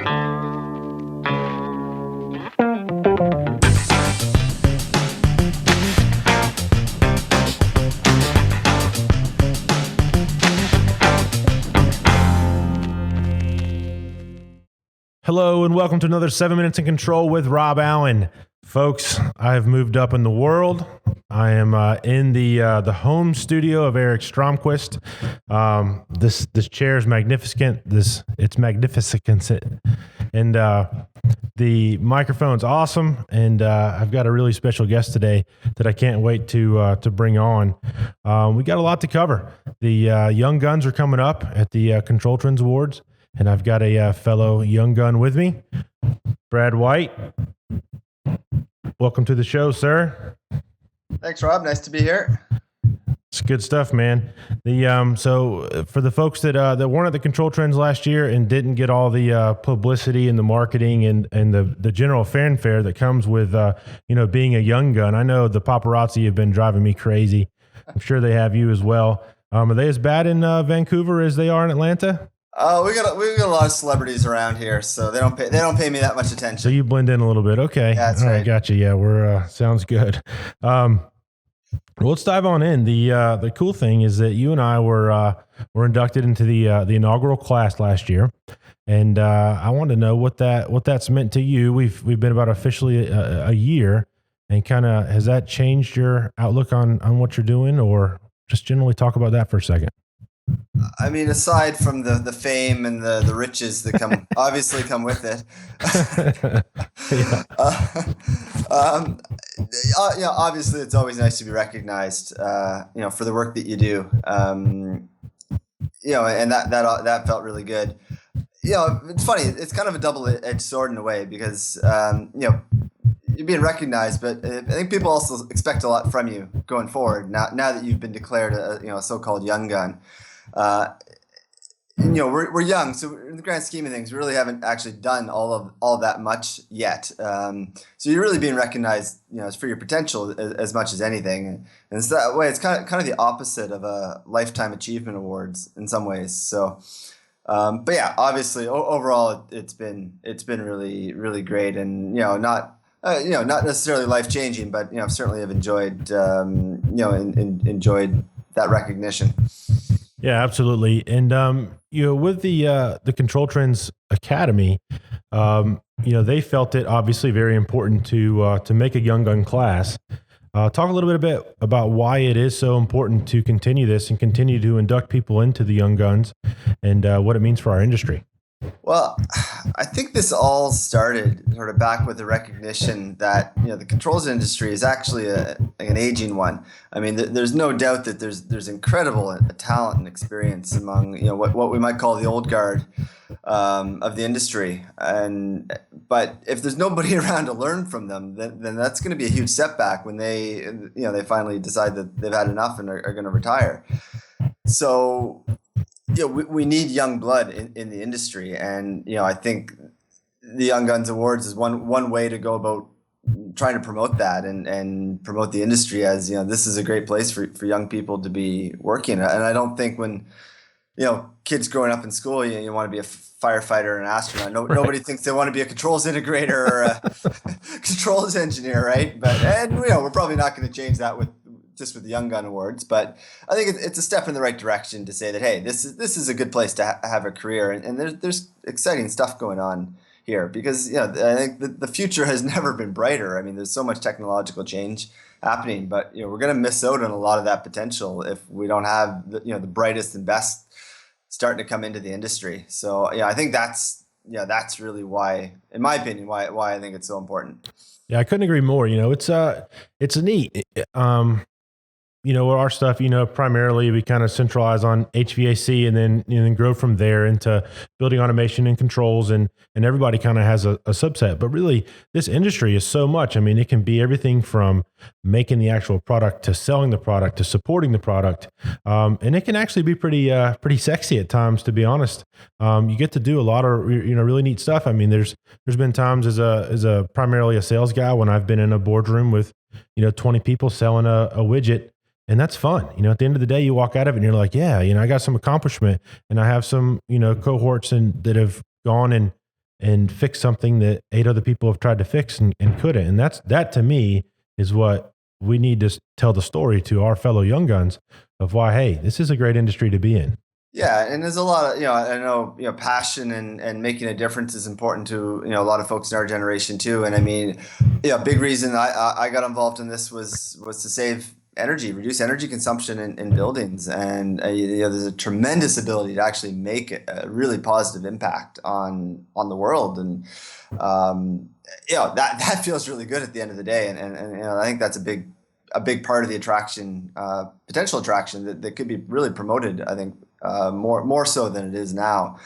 Hello and welcome to another 7 Minutes in Control with Rob Allen. Folks, I've moved up in the world. I am in the home studio of Eric Stromquist. This chair is magnificent. It's magnificent, and the microphone's awesome. And I've got a really special guest today that I can't wait to bring on. We got a lot to cover. The Young Guns are coming up at the Controltrends Awards. And I've got a fellow young gun with me, Brad White. Welcome to the show, sir. Thanks, Rob. Nice to be here. It's good stuff, man. So for the folks that weren't at the Controltrends last year and didn't get all the publicity and the marketing and the general fanfare that comes with being a young gun, I know the paparazzi have been driving me crazy. I'm sure they have you as well. Are they as bad in Vancouver as they are in Atlanta? We got a lot of celebrities around here, so they don't pay me that much attention. So you blend in a little bit, okay? Yeah, that's right. Gotcha. Yeah, we're sounds good. Well, let's dive on in. The cool thing is that you and I were inducted into the inaugural class last year, and I wanted to know what that's meant to you. We've been about officially a year, and kind of has that changed your outlook on what you're doing, or just generally talk about that for a second? I mean, aside from the fame and the riches that obviously come with it, obviously it's always nice to be recognized, for the work that you do, and that felt really good. It's funny. It's kind of a double-edged sword in a way because you're being recognized, but I think people also expect a lot from you going forward. Now that you've been declared a so-called young gun. We're young, so in the grand scheme of things, we really haven't actually done all that much yet. So you're really being recognized, for your potential as much as anything. And so that way, it's kind of the opposite of a lifetime achievement awards in some ways. So, but yeah, obviously, overall, it's been really, really great, and not necessarily life changing, but certainly have enjoyed enjoyed that recognition. Yeah, absolutely. And, with the Controltrends Academy, they felt it obviously very important to make a young gun class. Talk a little bit about why it is so important to continue this and continue to induct people into the young guns and what it means for our industry. Well, I think this all started sort of back with the recognition that the controls industry is actually an aging one. I mean, there's no doubt that there's incredible talent and experience among what we might call the old guard of the industry, but if there's nobody around to learn from them, then that's going to be a huge setback when they finally decide that they've had enough and are going to retire. So. We need young blood in the industry, and I think the Young Guns Awards is one way to go about trying to promote that and promote the industry as this is a great place for young people to be working. And I don't think when kids growing up in school you want to be a firefighter or an astronaut. Nobody thinks they want to be a controls integrator or a controls engineer, right? But we're probably not going to change that with the Young Gun Awards, but I think it's a step in the right direction to say that, hey, this is a good place to have a career, and there's exciting stuff going on here because I think the future has never been brighter. I mean, there's so much technological change happening, but we're going to miss out on a lot of that potential if we don't have the brightest and best starting to come into the industry. So I think that's really why, in my opinion, why I think it's so important. Yeah, I couldn't agree more. It's a neat. Our stuff, primarily we kind of centralize on HVAC and then grow from there into building automation and controls, and everybody kind of has a subset. But really, this industry is so much. I mean, it can be everything from making the actual product to selling the product to supporting the product, and it can actually be pretty sexy at times, to be honest. You get to do a lot of really neat stuff. I mean, there's been times as a primarily a sales guy when I've been in a boardroom with 20 people selling a widget. And that's fun. At the end of the day, you walk out of it and you're like, yeah, I got some accomplishment, and I have some, cohorts that have gone and and fix something that 8 other people have tried to fix and couldn't. And that to me is what we need to tell the story to our fellow young guns of why, hey, this is a great industry to be in. Yeah, and there's a lot of, I know, passion and making a difference is important to, a lot of folks in our generation too. And I mean, big reason I got involved in this was to save energy, reduce energy consumption in buildings. And, there's a tremendous ability to actually make a really positive impact on the world. And, that feels really good at the end of the day. And I think that's a big part of the attraction, potential attraction that could be really promoted, I think, more so than it is now.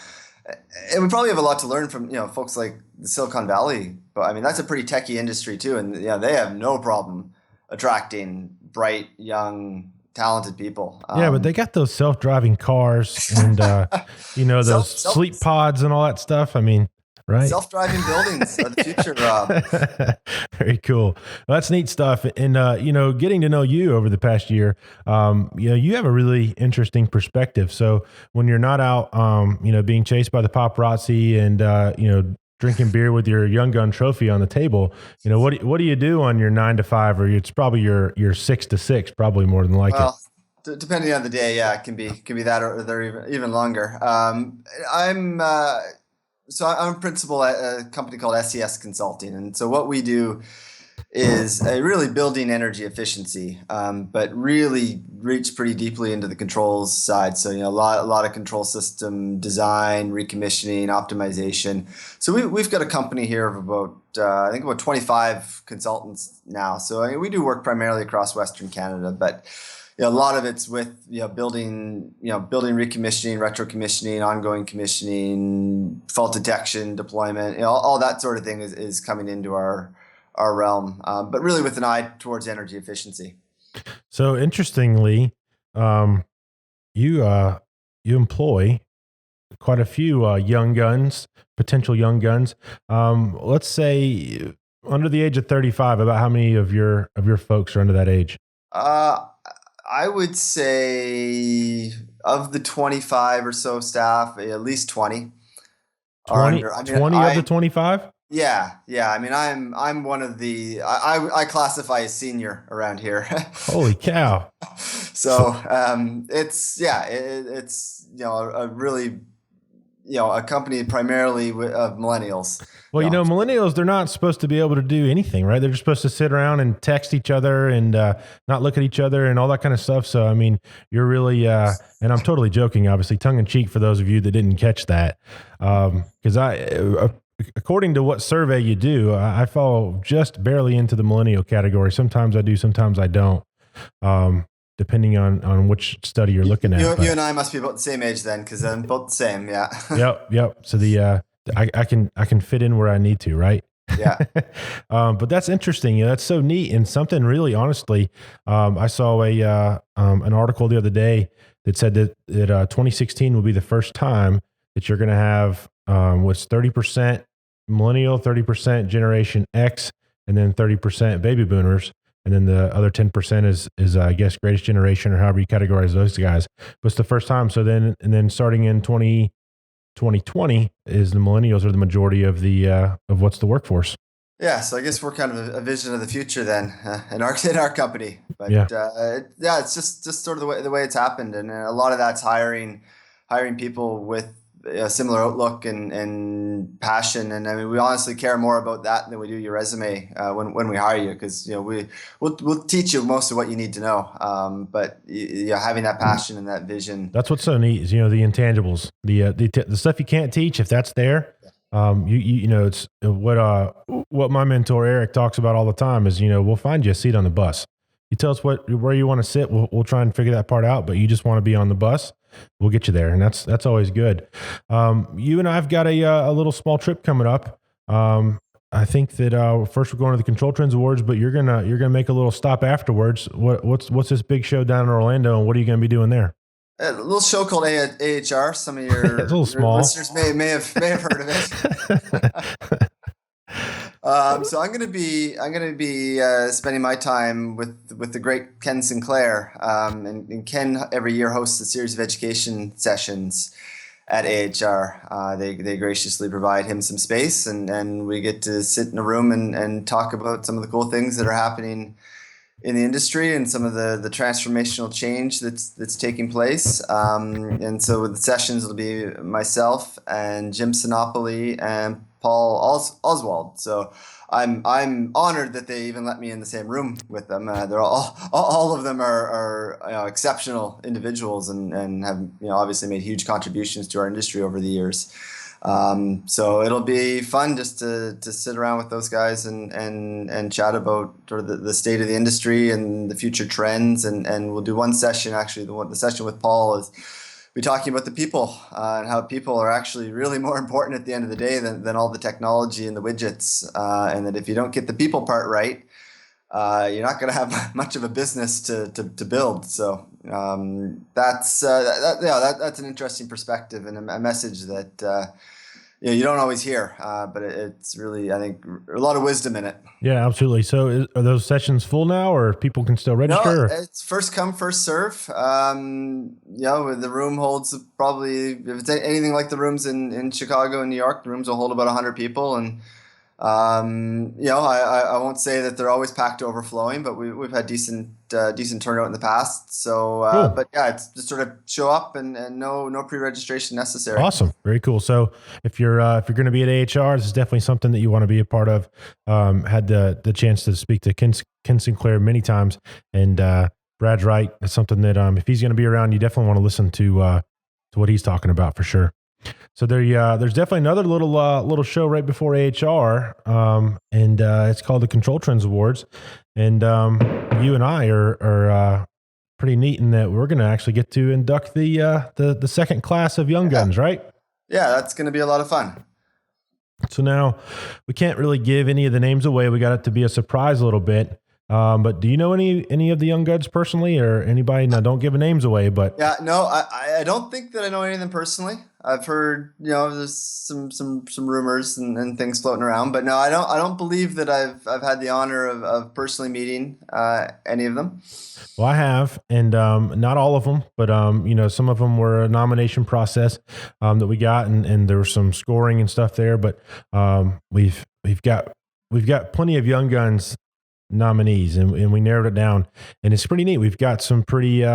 And we probably have a lot to learn from folks like the Silicon Valley, but I mean that's a pretty techie industry too, and they have no problem attracting bright, young, talented people. Yeah, but they got those self-driving cars and those sleep pods and all that stuff. I mean, right? Self-driving buildings are the future, Rob. Very cool. Well, that's neat stuff. And, getting to know you over the past year, you have a really interesting perspective. So when you're not out, being chased by the paparazzi and, drinking beer with your young gun trophy on the table, what do you do on your 9 to 5, or it's probably your 6 to 6, probably more than likely. Well, depending on the day, yeah, it can be that or they're even longer. I'm a principal at a company called SES Consulting. And so what we do is really building energy efficiency, but really reach pretty deeply into the controls side. So, a lot of control system design, recommissioning, optimization. So we've got a company here of about 25 consultants now. So we do work primarily across Western Canada, but a lot of it's with building recommissioning, retro commissioning, ongoing commissioning, fault detection, deployment, all that sort of thing is coming into our realm, but really with an eye towards energy efficiency. So interestingly, you employ quite a few young guns, potential young guns. Let's say under the age of 35. About how many of your folks are under that age? I would say of the 25 or so staff, at least 20. 20 of the 25? Yeah. I mean, I'm one of the I classify as senior around here. Holy cow! So it's a really a company primarily of millennials. Well, millennials, they're not supposed to be able to do anything, right? They're just supposed to sit around and text each other and not look at each other and all that kind of stuff. So, I mean, you're really, and I'm totally joking, obviously, tongue in cheek for those of you that didn't catch that. Because according to what survey you do, I fall just barely into the millennial category. Sometimes I do, sometimes I don't. Depending on which study you're looking at. You and I must be about the same age then, because I'm both the same. Yeah. Yep. So I can fit in where I need to, right? Yeah. But that's interesting. That's so neat, and something really, honestly, I saw an article the other day that said that 2016 will be the first time that you're going to have what's 30% millennial, 30% Generation X, and then 30% baby boomers. And then the other 10% is I guess greatest generation, or however you categorize those guys. But it's the first time. So then starting in 2020 is the millennials are the majority of of what's the workforce. Yeah, so I guess we're kind of a vision of the future then in our company. But it's just sort of the way it's happened, and a lot of that's hiring people with a similar outlook and passion. And I mean, we honestly care more about that than we do your resume when we hire you, because we'll teach you most of what you need to know. But having that passion and that vision. That's what's so neat is the intangibles, the stuff you can't teach. If that's there, it's what my mentor Eric talks about all the time is we'll find you a seat on the bus. You tell us where you want to sit. We'll try and figure that part out. But you just want to be on the bus. We'll get you there, and that's always good. You and I've got a little small trip coming up. I think that first we're going to the Controltrends Awards, but you're gonna make a little stop afterwards. What's this big show down in Orlando, and what are you gonna be doing there? A little show called AHR. Some of your, it's a little small. Listeners may have heard of it. So I'm going to be spending my time with the great Ken Sinclair, and Ken every year hosts a series of education sessions, at AHR. They graciously provide him some space, and we get to sit in a room and talk about some of the cool things that are happening in the industry and some of the transformational change that's taking place. And so with the sessions, it'll be myself and Jim Sinopoli and Paul Oswald. So I'm honored that they even let me in the same room with them. They're all of them are exceptional individuals and have obviously made huge contributions to our industry over the years. So it'll be fun just to sit around with those guys and chat about sort of the state of the industry and the future trends. And we'll do one session, actually, the session with Paul is be talking about the people and how people are actually really more important at the end of the day than all the technology and the widgets. And that if you don't get the people part right, you're not going to have much of a business to build. So that's an interesting perspective and a message that you don't always hear, but it's really, I think, a lot of wisdom in it. Yeah, absolutely. So are those sessions full now, or people can still register? No, it's first come, first serve. The room holds probably, if it's anything like the rooms in Chicago and New York, the rooms will hold about 100 people. And I won't say that they're always packed to overflowing, but we've had decent turnout in the past. So, Cool. but yeah, it's just sort of show up and no pre-registration necessary. Awesome. Very cool. So if you're going to be at AHR, this is definitely something that you want to be a part of. Had the chance to speak to Ken Sinclair many times, and Brad's right. It's something that if he's going to be around, you definitely want to listen to what he's talking about for sure. So there's definitely another little show right before AHR, and it's called the Controltrends Awards, and you and I are pretty neat in that we're going to actually get to induct the second class of Young Guns, right? Yeah, that's going to be a lot of fun. So now we can't really give any of the names away. We got it to be a surprise a little bit. But do you know any of the Young Guns personally, or anybody? Now, don't give the names away, but yeah, no, I don't think that I know any of them personally. I've heard there's some rumors and things floating around, but no, I don't believe that I've had the honor of personally meeting any of them. Well, I have, and not all of them, but some of them were a nomination process that we got, and there was some scoring and stuff there. But we've got plenty of Young Guns nominees, and we narrowed it down, and it's pretty neat. We've got some pretty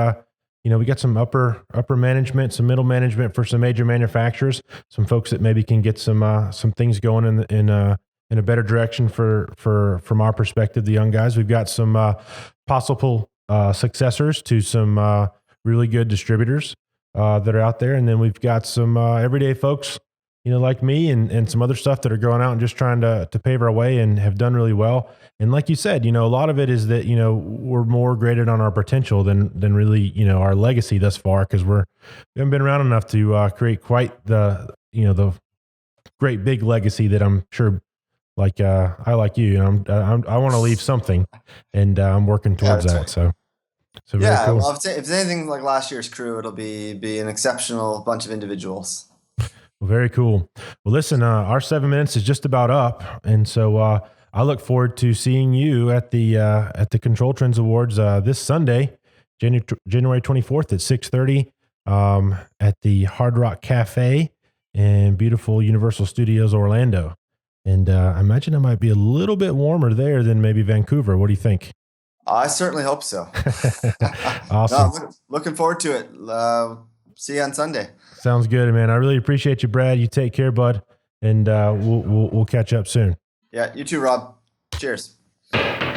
we got some upper management, some middle management for some major manufacturers, some folks that maybe can get some things going in a better direction from our perspective, the young guys. We've got some possible successors to some really good distributors that are out there, and then we've got some everyday folks, like me and some other stuff that are going out and just trying to pave our way and have done really well. And like you said, a lot of it is that, we're more graded on our potential than really, our legacy thus far, because we haven't been around enough to create quite the great big legacy that I'm sure, like I like you, I want to leave something, and I'm working towards that. So very cool. Well, if it's anything like last year's crew, it'll be an exceptional bunch of individuals. Well, very cool. Well, listen, our 7 minutes is just about up, and so I look forward to seeing you at the Controltrends Awards this Sunday, January 24th at 6:30 at the Hard Rock Cafe in beautiful Universal Studios Orlando. And I imagine it might be a little bit warmer there than maybe Vancouver. What do you think? I certainly hope so. Awesome. No, looking forward to it. See you on Sunday. Sounds good, man. I really appreciate you, Brad. You take care, bud, and we'll catch up soon. Yeah, you too, Rob. Cheers.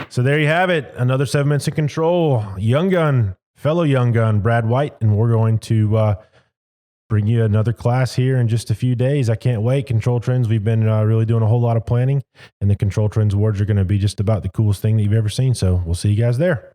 So there you have it. Another 7 minutes of control. Young Gun, fellow Young Gun, Brad White, and we're going to bring you another class here in just a few days. I can't wait. Controltrends, we've been really doing a whole lot of planning, and the Controltrends Awards are going to be just about the coolest thing that you've ever seen. So we'll see you guys there.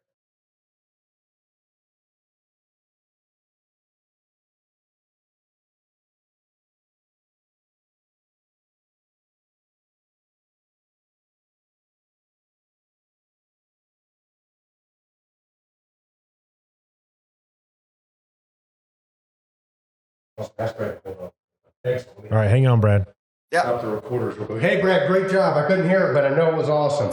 All right, hang on, Brad. Yeah. Stop the recorders real quick. Hey, Brad, great job. I couldn't hear it, but I know it was awesome.